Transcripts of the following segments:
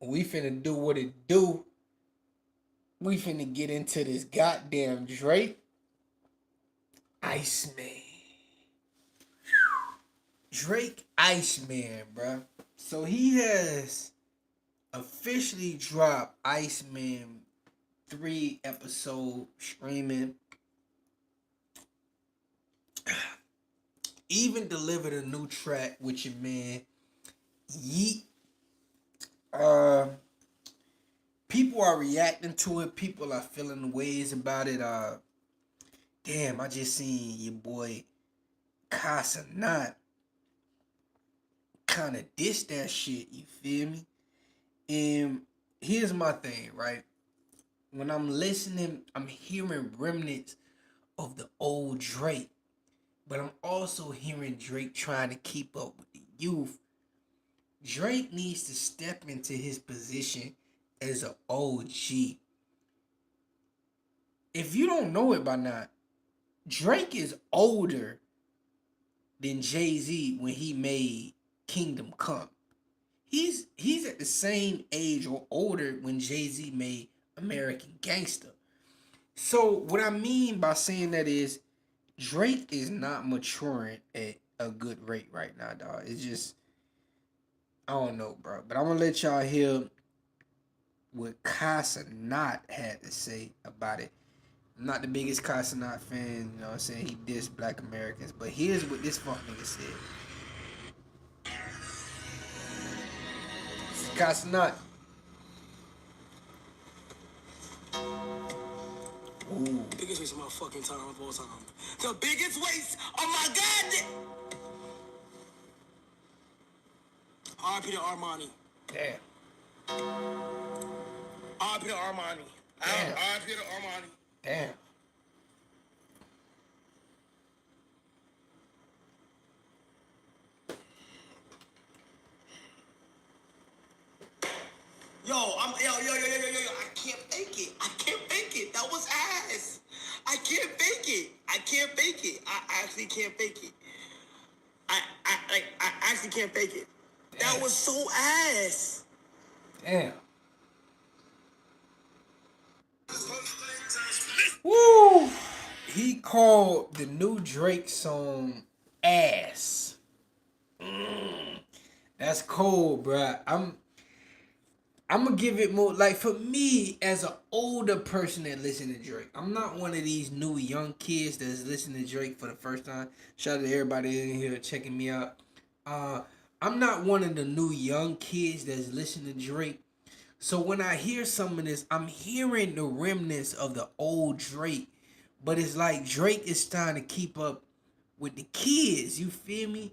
We finna do what it do. We finna get into this goddamn Drake Iceman. Drake Iceman, bruh. So he has officially dropped Iceman 3 episode streaming. Even delivered a new track with your man Yeet. Uh, People are reacting to it. People are feeling ways about it. Damn, I just seen your boy Casa Not kind of diss that shit. You feel me? And here's my thing, right? When I'm listening, I'm hearing remnants of the old Drake, but I'm also hearing Drake trying to keep up with the youth. Drake needs to step into his position as an OG. If you don't know it by now, Drake is older than Jay-Z when he made Kingdom Come. He's at the same age or older when Jay-Z made American Gangster. So what I mean by saying that is Drake is not maturing at a good rate right now, dog. It's just I don't know, bro. But I'm gonna let y'all hear what Casa Not had to say about it. I'm not the biggest Casa Not fan, you know what I'm saying? He dissed black Americans. But here's what this fuck nigga said. Casa Not. Ooh. Biggest waste of my fucking time of all time. The biggest waste of my goddamn. R.I.P. to Armani. Damn. R.I.P. to Armani. R.I.P. to Armani. Damn. Yo, I can't fake it. I can't fake it. That was ass. I can't fake it. I can't fake it. I actually can't fake it. I actually can't fake it. Damn. That was so ass. Damn. Woo! He called the new Drake song ass. That's cold, bruh. I'm gonna give it more like for me as an older person that listen to Drake. I'm not one of these new young kids that's listening to Drake for the first time. Shout out to everybody in here checking me out. I'm not one of the new young kids that's listening to Drake. So when I hear some of this, I'm hearing the remnants of the old Drake. But it's like Drake is trying to keep up with the kids. You feel me?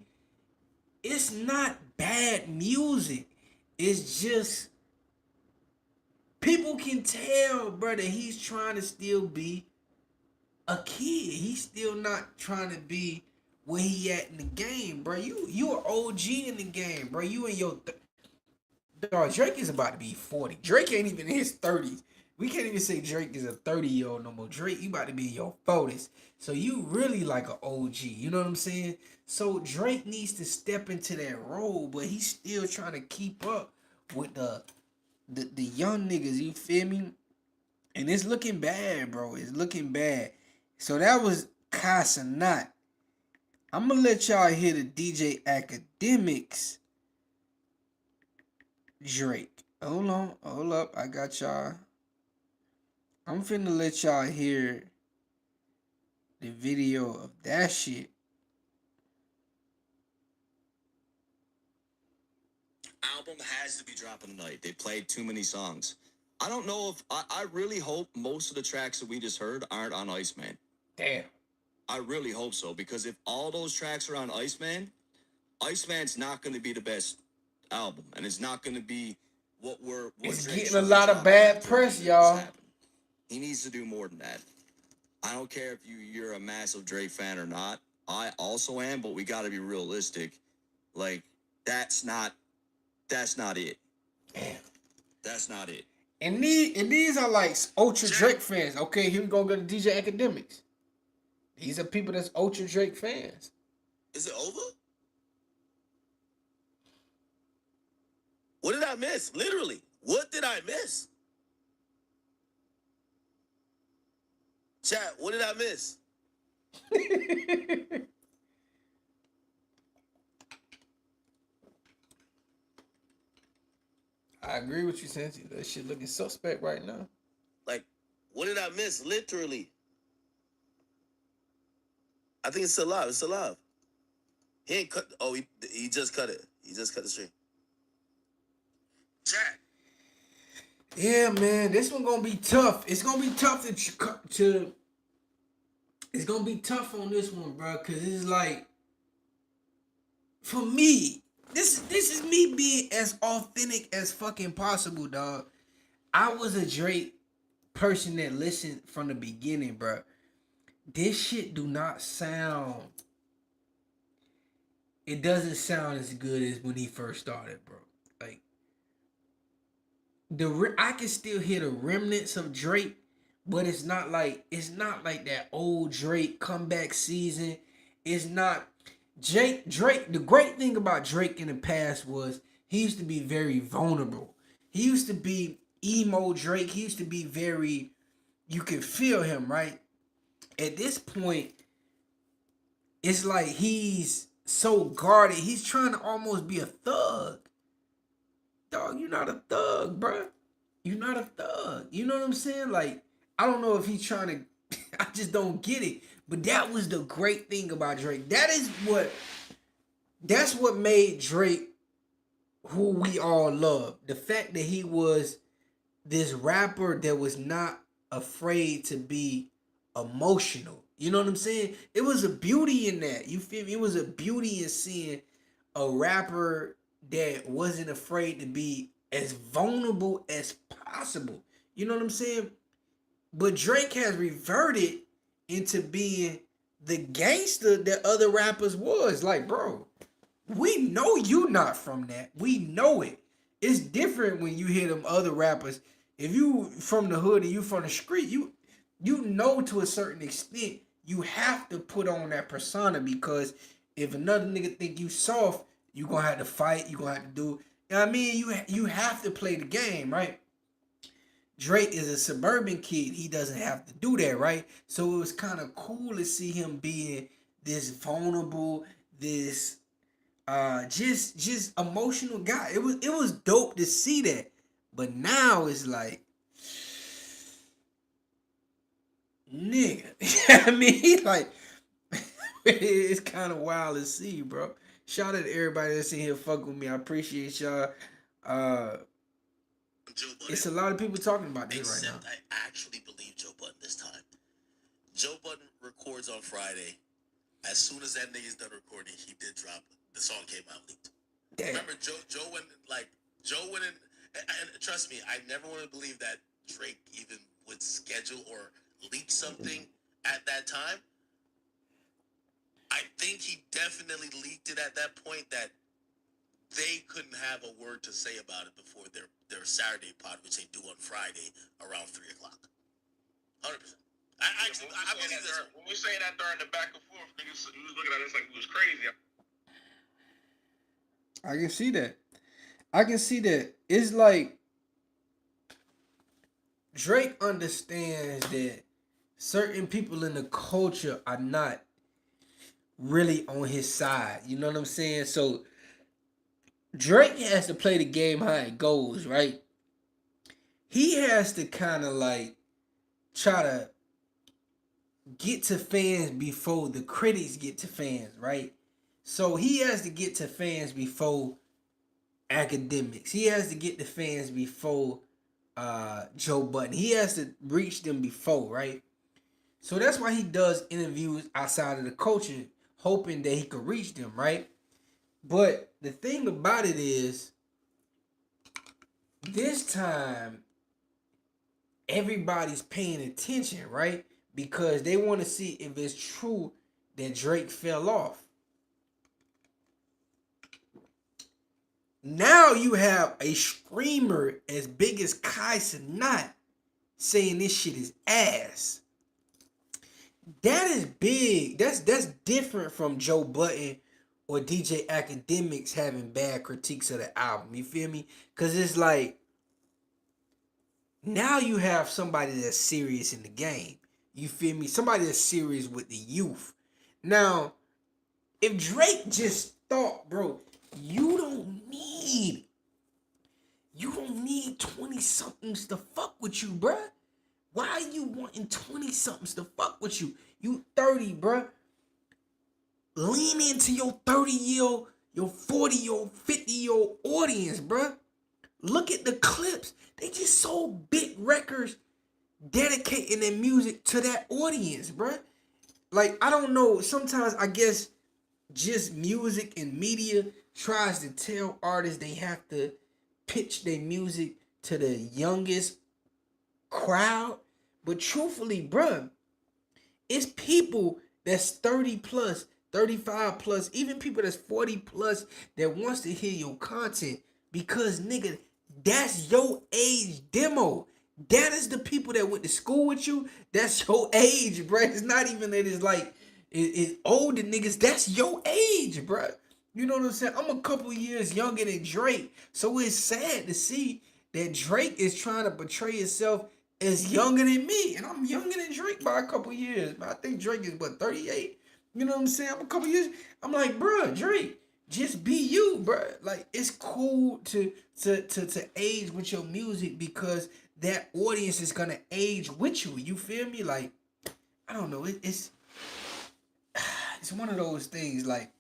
It's not bad music. It's just people can tell, bro, that he's trying to still be a kid. He's still not trying to be where he at in the game, bro. You are OG in the game, bro. You in your dog. Drake is about to be 40. Drake ain't even in his 30s. We can't even say Drake is a 30-year-old no more. Drake, you about to be in your 40s. So you really like an OG. You know what I'm saying? So Drake needs to step into that role, but he's still trying to keep up with the young niggas. You feel me? And it's looking bad, bro. It's looking bad. So that was Casa Not. I'm gonna let y'all hear the DJ Academics Drake. Hold up. I got y'all. I'm finna let y'all hear the video of that shit. Album has to be dropping tonight. They played too many songs. I don't know if I really hope most of the tracks that we just heard aren't on Iceman. Damn. I really hope so, because if all those tracks are on Iceman, Iceman's not going to be the best album, and it's not going to be what it's Drake getting a lot of bad press, y'all. He needs to do more than that. I don't care if you're a massive Drake fan or not. I also am, but we got to be realistic. Like that's not it. Damn. That's not it. And these are like ultra Drake fans. Okay, here we go to DJ Academics. These are people that's ultra Drake fans. Is it over? What did I miss? Literally, What did I miss? Chat, what did I miss? I agree with you, Santi. That shit looking suspect right now. Like, what did I miss? Literally. I think it's still live. It's still live. He ain't cut. Oh, he just cut it. He just cut the stream. Chat. Yeah, man, this one gonna be tough. It's gonna be tough to. It's gonna be tough on this one, bro, cause it's like, for me, this is me being as authentic as fucking possible, dog. I was a Drake person that listened from the beginning, bro. This shit do not sound. It doesn't sound as good as when he first started, bro. Like I can still hear the remnants of Drake, but it's not like that old Drake comeback season. It's not Drake. The great thing about Drake in the past was he used to be very vulnerable. He used to be emo Drake. He used to be very, you could feel him, right? At this point, it's like he's so guarded. He's trying to almost be a thug. Dog, you're not a thug, bruh. You're not a thug. You know what I'm saying? Like, I don't know if he's trying to, I just don't get it. But that was the great thing about Drake. That's what made Drake who we all love. The fact that he was this rapper that was not afraid to be emotional. You know what I'm saying? It was a beauty in that. You feel me? It was a beauty in seeing a rapper that wasn't afraid to be as vulnerable as possible. You know what I'm saying? But Drake has reverted into being the gangster that other rappers was. Like, bro, we know you not from that. We know it. It's different when you hear them other rappers. If you from the hood and you from the street, you know to a certain extent you have to put on that persona, because if another nigga think you soft, you gonna have to fight. You gonna have to do. You know what I mean? You have to play the game, right? Drake is a suburban kid. He doesn't have to do that, right? So it was kind of cool to see him being this vulnerable, this just emotional guy. It was dope to see that. But now it's like, nigga. I mean, like, it's kind of wild to see, bro. Shout out to everybody that's in here fucking with me. I appreciate y'all. It's a lot of people talking about this right now. Except I actually believe Joe Budden this time. Joe Budden records on Friday. As soon as that nigga's done recording, he did drop it. The song came out leaked. Damn. Remember, Joe went in, and trust me, I never want to believe that Drake even would schedule or leak something at that time. I think he definitely leaked it at that point, that they couldn't have a word to say about it before their Saturday pod, which they do on Friday around 3 o'clock. 100%. I believe this. When we say that during the back and forth, niggas was looking at us like we was crazy. I can see that. I can see that. It's like Drake understands that certain people in the culture are not really on his side. You know what I'm saying? So Drake has to play the game how it goes, right? He has to kind of like try to get to fans before the critics get to fans, right? So he has to get to fans before academics. He has to get to fans before Joe Budden. He has to reach them before, right? So that's why he does interviews outside of the culture, hoping that he could reach them, right? But the thing about it is, this time, everybody's paying attention, right? Because they want to see if it's true that Drake fell off. Now you have a streamer as big as Kai Cenat saying this shit is ass. That is big. That's different from Joe Budden or DJ Academics having bad critiques of the album. You feel me? Because it's like, Now you have somebody that's serious in the game. You feel me? Somebody that's serious with the youth. Now, if Drake just thought, bro, you don't need you don't need 20 somethings to fuck with you, bruh. Why are you wanting 20 somethings to fuck with you? You 30, bruh. Lean into your 30-year-old, your 40-year-old, 50-year-old audience, bruh. Look at the clips. They just sold big records dedicating their music to that audience, bruh. Like, I don't know. Sometimes I guess just music and media tries to tell artists they have to pitch their music to the youngest crowd. But truthfully, bruh, it's people that's 30 plus, 35 plus, even people that's 40 plus that wants to hear your content because nigga, that's your age demo. That is the people that went to school with you. That's your age, bruh. It's not even that it's like it's older niggas. That's your age, bruh. You know what I'm saying? I'm a couple years younger than Drake. So it's sad to see that Drake is trying to portray himself as younger than me. And I'm younger than Drake by a couple years. But I think Drake is, what, 38? You know what I'm saying? I'm a couple years. I'm like, bruh, Drake, just be you, bruh. Like, it's cool to age with your music because that audience is going to age with you. You feel me? Like, I don't know. It's one of those things, like,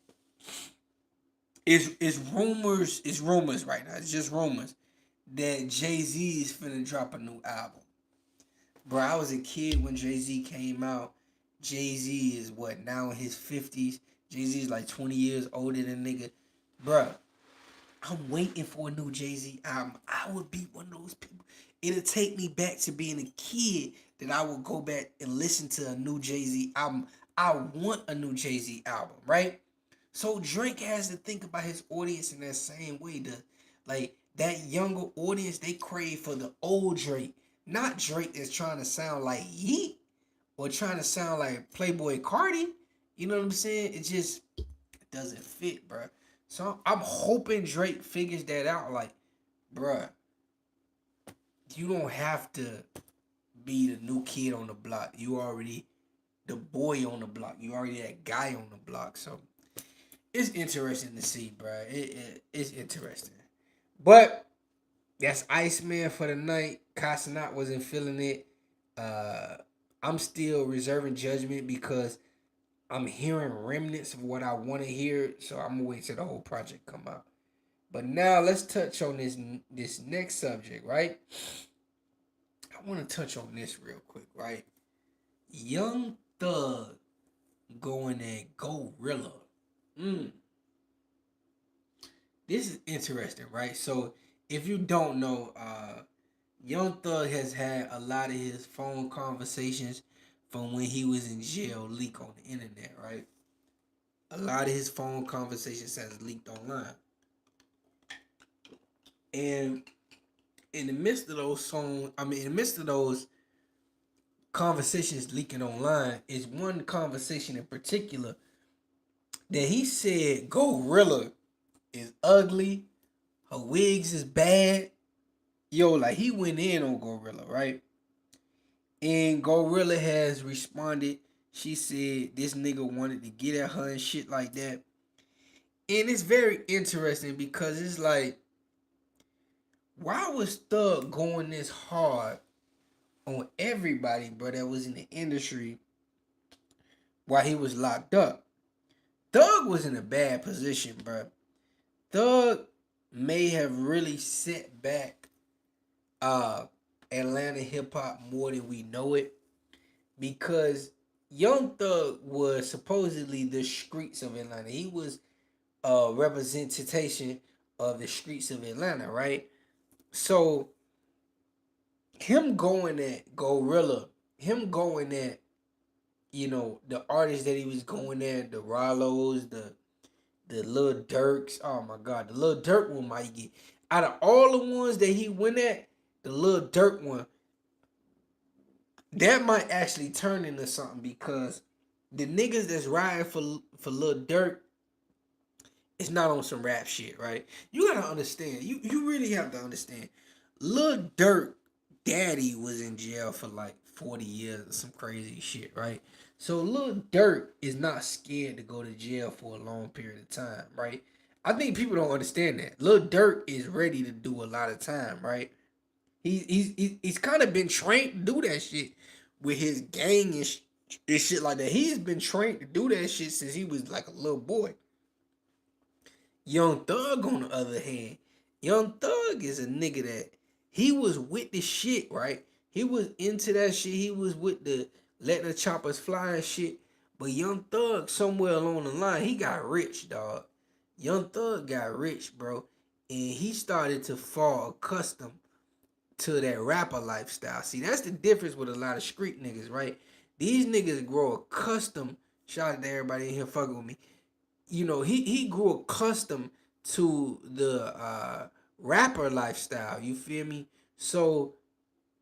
it's rumors right now. It's just rumors that Jay-Z is finna drop a new album. Bro, I was a kid when Jay-Z came out. Jay-Z is what, now in his 50s? Jay-Z is like 20 years older than nigga. Bro, I'm waiting for a new Jay-Z album. I would be one of those people. It'll take me back to being a kid that I will go back and listen to a new Jay-Z album. I want a new Jay-Z album, right? So Drake has to think about his audience in that same way. Like that younger audience, they crave for the old Drake, not Drake that's trying to sound like Yeet or trying to sound like Playboy Cardi. You know what I'm saying? It doesn't fit, bro. So I'm hoping Drake figures that out. Like, bruh, you don't have to be the new kid on the block. You already the boy on the block. You already that guy on the block. So it's interesting to see, bro. It's interesting. But that's Iceman for the night. Casanat wasn't feeling it. I'm still reserving judgment because I'm hearing remnants of what I want to hear. So I'm gonna wait till the whole project come out. But now let's touch on this next subject, right? I want to touch on this real quick, right? Young Thug going at Glorilla. This is interesting, right? So if you don't know, Young Thug has had a lot of his phone conversations from when he was in jail leak on the internet, right? A lot of his phone conversations has leaked online. And in the midst of in the midst of those conversations leaking online, is one conversation in particular that he said Glorilla is ugly, her wigs is bad. Yo, like he went in on Glorilla, right? And Glorilla has responded. She said this nigga wanted to get at her and shit like that. And it's very interesting because it's like, why was Thug going this hard on everybody, bro, that was in the industry while he was locked up? Thug was in a bad position, bro. Thug may have really set back Atlanta hip hop more than we know it because Young Thug was supposedly the streets of Atlanta. He was a representation of the streets of Atlanta, right? So him going at Glorilla, him going at, you know, the artists that he was going at, the Rollos, the Lil Durks. Oh my God, the Lil Durk one might get, out of all the ones that he went at, the Lil Durk one, that might actually turn into something because the niggas that's riding for Lil Durk is not on some rap shit, right? You gotta understand. You really have to understand. Lil Durk daddy was in jail for like 40 years or some crazy shit, right? So Lil Durk is not scared to go to jail for a long period of time, right? I think people don't understand that. Lil Durk is ready to do a lot of time, right? He's kind of been trained to do that shit with his gang and shit like that. He's been trained to do that shit since he was like a little boy. Young Thug, on the other hand, Young Thug is a nigga that he was with the shit, right? He was into that shit. He was with the letting the choppers fly and shit. But Young Thug, somewhere along the line, he got rich, dog. Young Thug got rich, bro. And he started to fall accustomed to that rapper lifestyle. See, that's the difference with a lot of street niggas, right? These niggas grow accustomed. Shout out to everybody in here fucking with me. You know, he grew accustomed to the rapper lifestyle. You feel me? So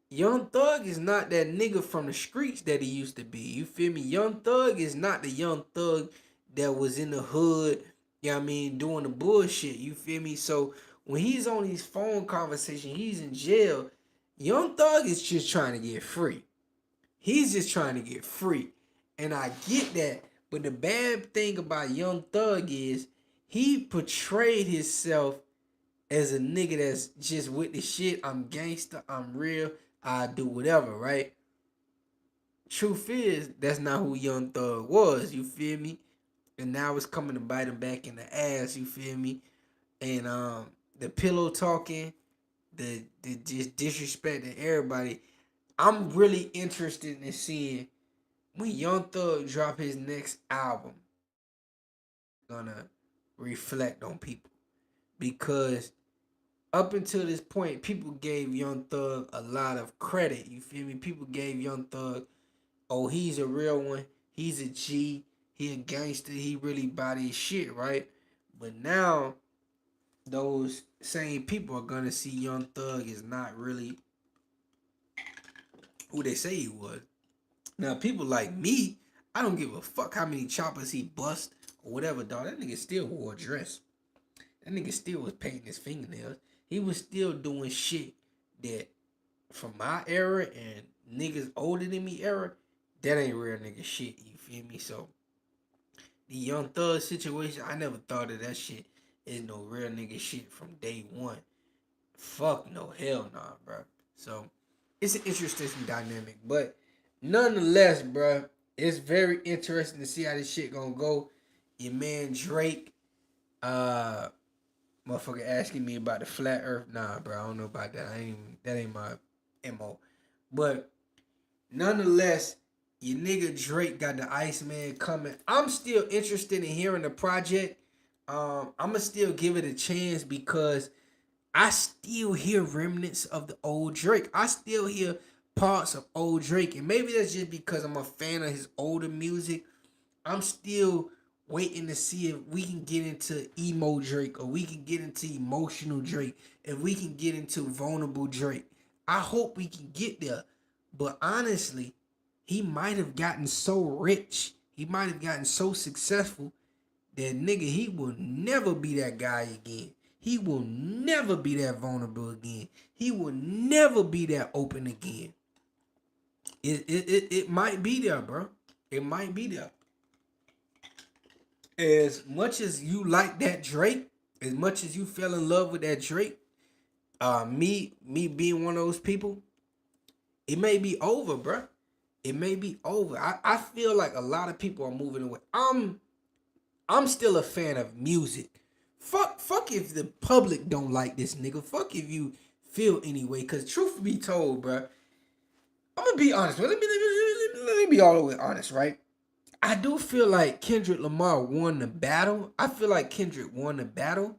Young Thug is not that nigga from the streets that he used to be. You feel me? Young Thug is not the Young Thug that was in the hood, you know what I mean, doing the bullshit. You feel me? So when he's on these phone conversations, he's in jail. Young Thug is just trying to get free. He's just trying to get free. And I get that. But the bad thing about Young Thug is he portrayed himself as a nigga that's just with the shit. I'm gangster. I'm real. I do whatever, right? Truth is, that's not who Young Thug was. You feel me? And now it's coming to bite him back in the ass. You feel me? And the pillow talking, the just disrespecting everybody. I'm really interested in seeing when Young Thug drop his next album, gonna reflect on people because up until this point, people gave Young Thug a lot of credit. You feel me? People gave Young Thug, oh, he's a real one. He's a G. He a gangster. He really body his shit, right? But now, those same people are gonna see Young Thug is not really who they say he was. Now, people like me, I don't give a fuck how many choppers he bust or whatever, dog. That nigga still wore a dress. That nigga still was painting his fingernails. He was still doing shit that from my era and niggas older than me era, that ain't real nigga shit. You feel me? So the Young Thug situation, I never thought of that shit as no real nigga shit from day one. Fuck no, hell nah, bro. So it's an interesting dynamic, but nonetheless, bro, it's very interesting to see how this shit gonna go. Your man Drake, uh, motherfucker asking me about the flat Earth. Nah, bro, I don't know about that. That ain't my mo. But nonetheless, your nigga Drake got the Iceman coming. I'm still interested in hearing the project. I'ma still give it a chance because I still hear remnants of the old Drake. I still hear parts of old Drake, and maybe that's just because I'm a fan of his older music. I'm still waiting to see if we can get into emo Drake or we can get into emotional Drake, if we can get into vulnerable Drake. I hope we can get there. But honestly, he might have gotten so rich, he might have gotten so successful that nigga, he will never be that guy again. He will never be that vulnerable again. He will never be that open again. It might be there, bro. It might be there. As much as you like that Drake, as much as you fell in love with that Drake, me being one of those people, it may be over, bro. It may be over. I feel like a lot of people are moving away. I'm still a fan of music. Fuck if the public don't like this nigga. Fuck if you feel anyway. Cause truth be told, bro, I'm gonna be honest. Let me be all the way honest, right? I do feel like Kendrick Lamar won the battle. I feel like Kendrick won the battle.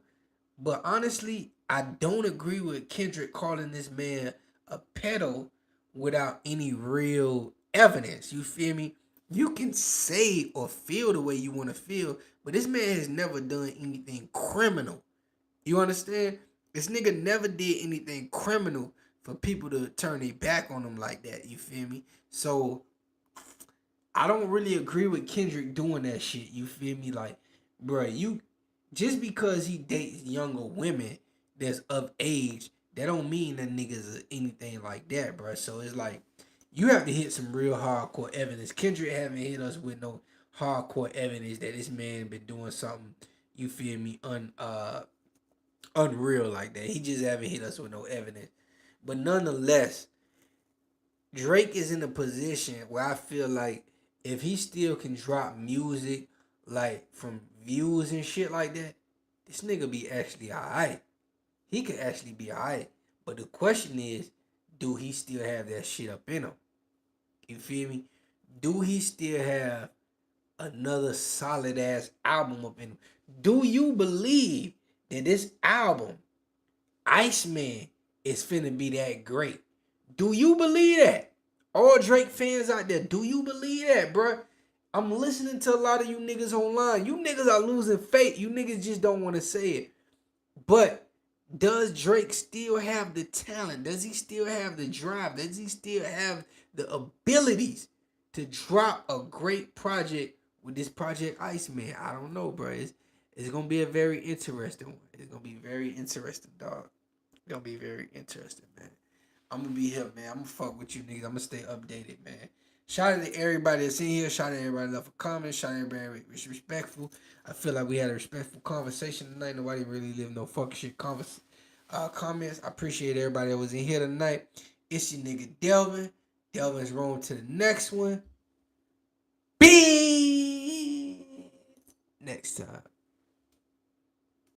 But honestly, I don't agree with Kendrick calling this man a pedo without any real evidence. You feel me? You can say or feel the way you want to feel, but this man has never done anything criminal. You understand? This nigga never did anything criminal for people to turn their back on him like that. You feel me? So I don't really agree with Kendrick doing that shit. You feel me? Like, bruh, you just because he dates younger women that's of age, that don't mean that niggas are anything like that, bro. So it's like you have to hit some real hardcore evidence. Kendrick haven't hit us with no hardcore evidence that this man been doing something. You feel me? Unreal like that. He just haven't hit us with no evidence. But nonetheless, Drake is in a position where I feel like if he still can drop music like from views and shit like that, this nigga be actually alright. He could actually be alright. But the question is, do he still have that shit up in him? You feel me? Do he still have another solid ass album up in him? Do you believe that this album, Iceman, is finna be that great? Do you believe that? All Drake fans out there, do you believe that, bruh? I'm listening to a lot of you niggas online. You niggas are losing faith. You niggas just don't want to say it. But does Drake still have the talent? Does he still have the drive? Does he still have the abilities to drop a great project with this Project Iceman? I don't know, bro. It's gonna be a very interesting one. It's gonna be very interesting, dog. It's gonna be very interesting, man. I'm gonna be here, man. I'm gonna fuck with you niggas. I'm gonna stay updated, man. Shout out to everybody that's in here. Shout out to everybody that left a comment. Shout out to everybody that's respectful. I feel like we had a respectful conversation tonight. Nobody really lived no fuck shit comments. I appreciate everybody that was in here tonight. It's your nigga Delvin. Delvin's rolling to the next one. Be next time.